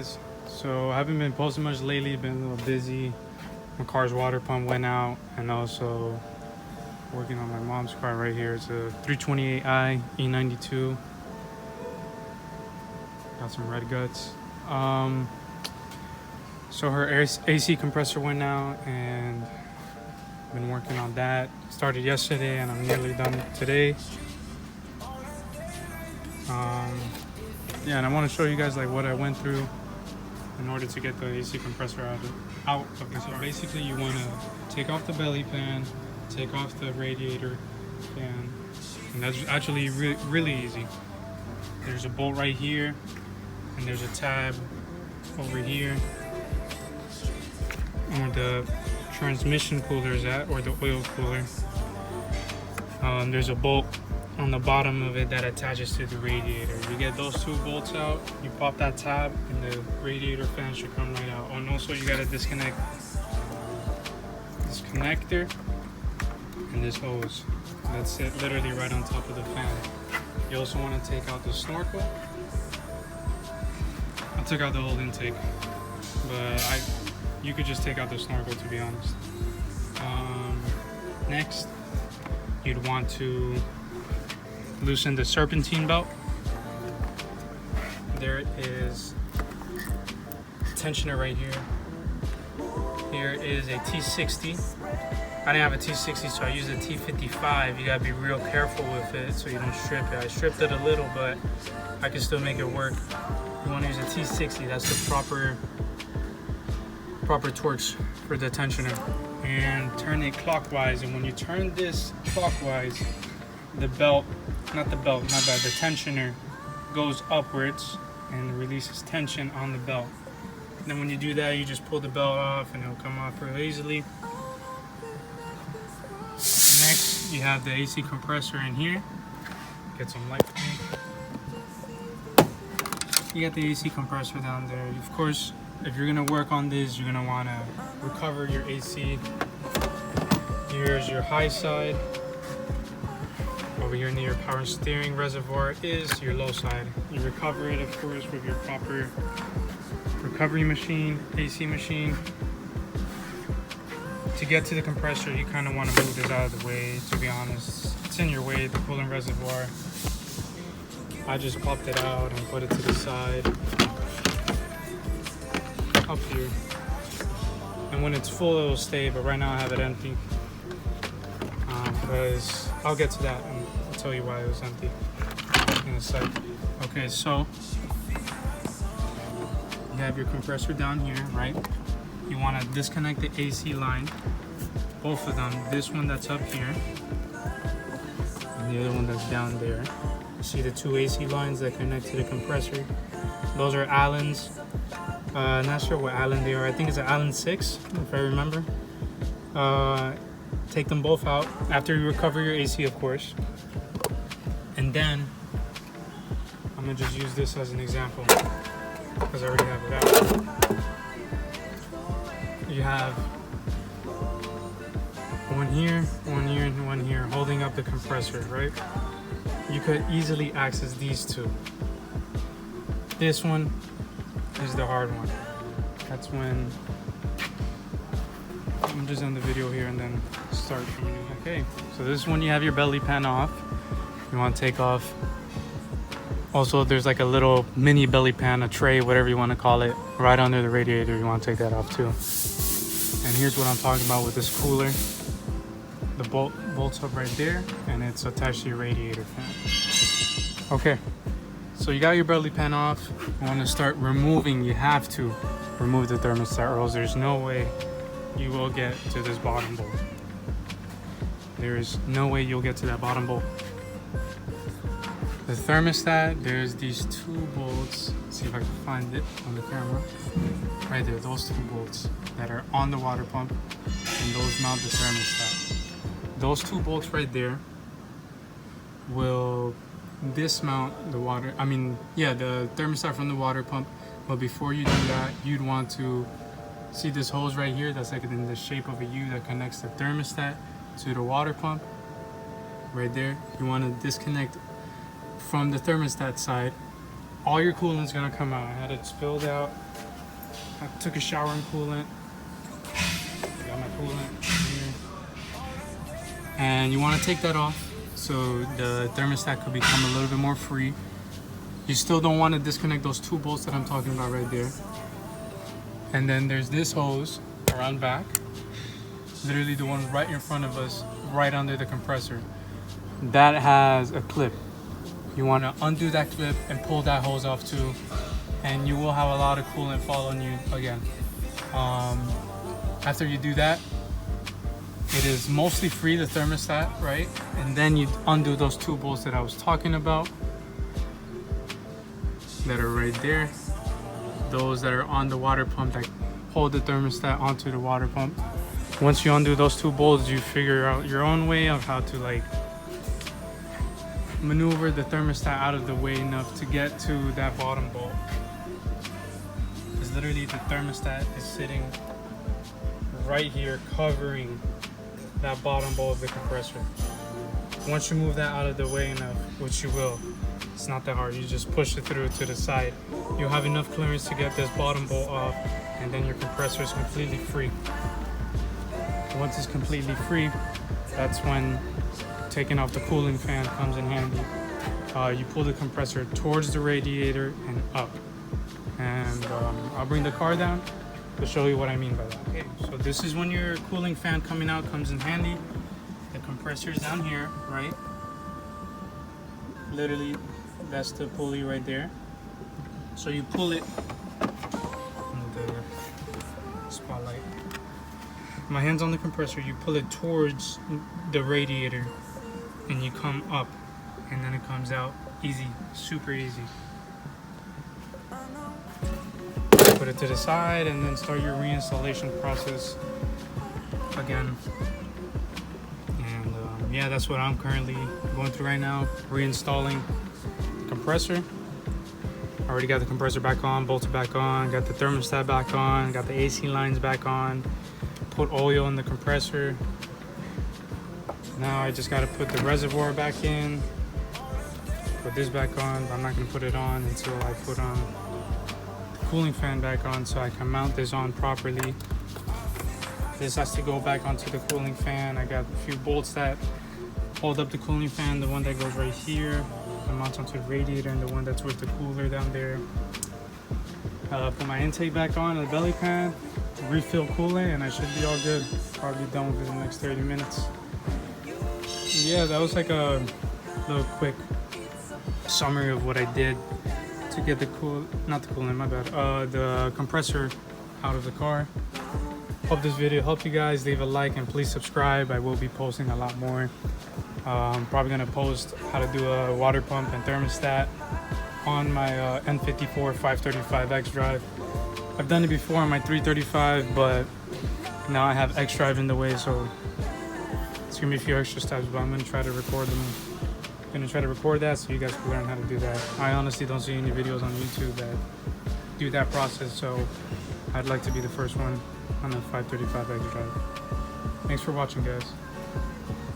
guys. So I haven't been posting much lately, been a little busy. My car's water pump went out, and also working on my mom's car right here. It's a 328i E92. Got some red guts. So her AC compressor went out, and been working on that. Started yesterday and I'm nearly done today. Yeah, and I want to show you guys like what I went through in order to get the AC compressor out of the car. So basically you want to take off the belly pan, take off the radiator fan, and that's actually really easy. There's a bolt right here, and there's a tab over here where the transmission cooler is at, or the oil cooler. There's a bolt on the bottom of it that attaches to the radiator. You get those two bolts out, you pop that tab, and the radiator fan should come right out. And also you gotta disconnect this connector and this hose. That's it, literally right on top of the fan. You also want to take out the snorkel. I took out the whole intake, but you could just take out the snorkel, to be honest. Next, you'd want to loosen the serpentine belt. There is a tensioner right here. Here is a T60. I didn't have a T60, so I used a T55. You gotta be real careful with it so you don't strip it. I stripped it a little, but I can still make it work. You want to use a T60. That's the proper Torx for the tensioner. And turn it clockwise. And when you turn this clockwise, the tensioner goes upwards and releases tension on the belt. And then when you do that, you just pull the belt off and it'll come off real easily. Next, you have the AC compressor in here. Get some light. You got the AC compressor down there. Of course, if you're gonna work on this, you're gonna wanna recover your AC. Here's your high side. Over here near your power steering reservoir is your low side. You recover it, of course, with your proper recovery machine, AC machine. To get to the compressor, you kind of want to move this out of the way, to be honest. It's in your way, the coolant reservoir. I just popped it out and put it to the side. Up here. And when it's full, it'll stay, but right now I have it empty. Because I'll get to that and I'll tell you why it was empty in a sec. Okay, so you have your compressor down here, right? You want to disconnect the AC line, both of them. This one that's up here and the other one that's down there. You see the two AC lines that connect to the compressor? Those are Allen's. Not sure what Allen they are. I think it's an Allen 6, if I remember. Take them both out after you recover your AC, of course. And then I'm gonna just use this as an example because I already have it out. You have one here, and one here holding up the compressor, right? You could easily access these two. This one is the hard one. That's when I'm just end the video here and then start from you. Okay, so this is when you have your belly pan off. You want to take off. Also, there's like a little mini belly pan, a tray, whatever you want to call it, right under the radiator. You want to take that off too. And here's what I'm talking about with this cooler. The bolts up right there, and it's attached to your radiator fan. Okay, so you got your belly pan off. You want to start removing. You have to remove the thermostat, or else there's no way you will get to this bottom bolt. There is no way you'll get to that bottom bolt. The thermostat, there's these two bolts. Let's see if I can find it on the camera. Right there, those two bolts that are on the water pump, and those mount the thermostat. Those two bolts right there will dismount the the thermostat from the water pump. But before you do that, you'd want to see this hose right here that's like in the shape of a U that connects the thermostat to the water pump. Right there, you want to disconnect from the thermostat side all your coolant's gonna come out. I had it spilled out. I took a shower in coolant. Got my coolant here. And you want to take that off so the thermostat could become a little bit more free. You still don't want to disconnect those 2 bolts that I'm talking about right there. And then there's this hose around back, literally the one right in front of us, right under the compressor. That has a clip. You want to undo that clip and pull that hose off too, and you will have a lot of coolant fall on you again. After you do that, it is mostly free, the thermostat, right? And then you undo those 2 bolts that I was talking about that are right there. Those that are on the water pump that hold the thermostat onto the water pump. Once you undo those 2 bolts, you figure out your own way of how to like maneuver the thermostat out of the way enough to get to that bottom bolt. Because literally the thermostat is sitting right here covering that bottom bowl of the compressor. Once you move that out of the way enough, which you will, it's not that hard, you just push it through to the side. You'll have enough clearance to get this bottom bolt off, and then your compressor is completely free. Once it's completely free, that's when taking off the cooling fan comes in handy. You pull the compressor towards the radiator and up. And I'll bring the car down to show you what I mean by that. Okay, so this is when your cooling fan coming out comes in handy. The compressor's down here, right? Literally, that's the pulley right there. So you pull it, the spotlight. My hand's on the compressor, you pull it towards the radiator and you come up, and then it comes out easy, super easy. Put it to the side and then start your reinstallation process again. And yeah, that's what I'm currently going through right now, reinstalling the compressor. I already got the compressor back on, bolted back on, got the thermostat back on, got the AC lines back on, put oil in the compressor. Now I just got to put the reservoir back in, put this back on. I'm not going to put it on until I put on the cooling fan back on so I can mount this on properly. This has to go back onto the cooling fan. I got a few bolts that hold up the cooling fan, the one that goes right here, and mounts onto the radiator, and the one that's with the cooler down there. Put my intake back on the belly pan, refill coolant, and I should be all good. Probably done within the next 30 minutes. Yeah, that was like a little quick summary of what I did to get the the compressor out of the car. Hope this video helped you guys. Leave a like and please subscribe. I will be posting a lot more. I'm probably gonna post how to do a water pump and thermostat on my N54 535X drive. I've done it before on my 335, but now I have X drive in the way, so it's gonna be a few extra steps, but I'm gonna try to record them. I'm gonna try to record that so you guys can learn how to do that. I honestly don't see any videos on YouTube that do that process, so I'd like to be the first one on the 535X drive. Thanks for watching, guys.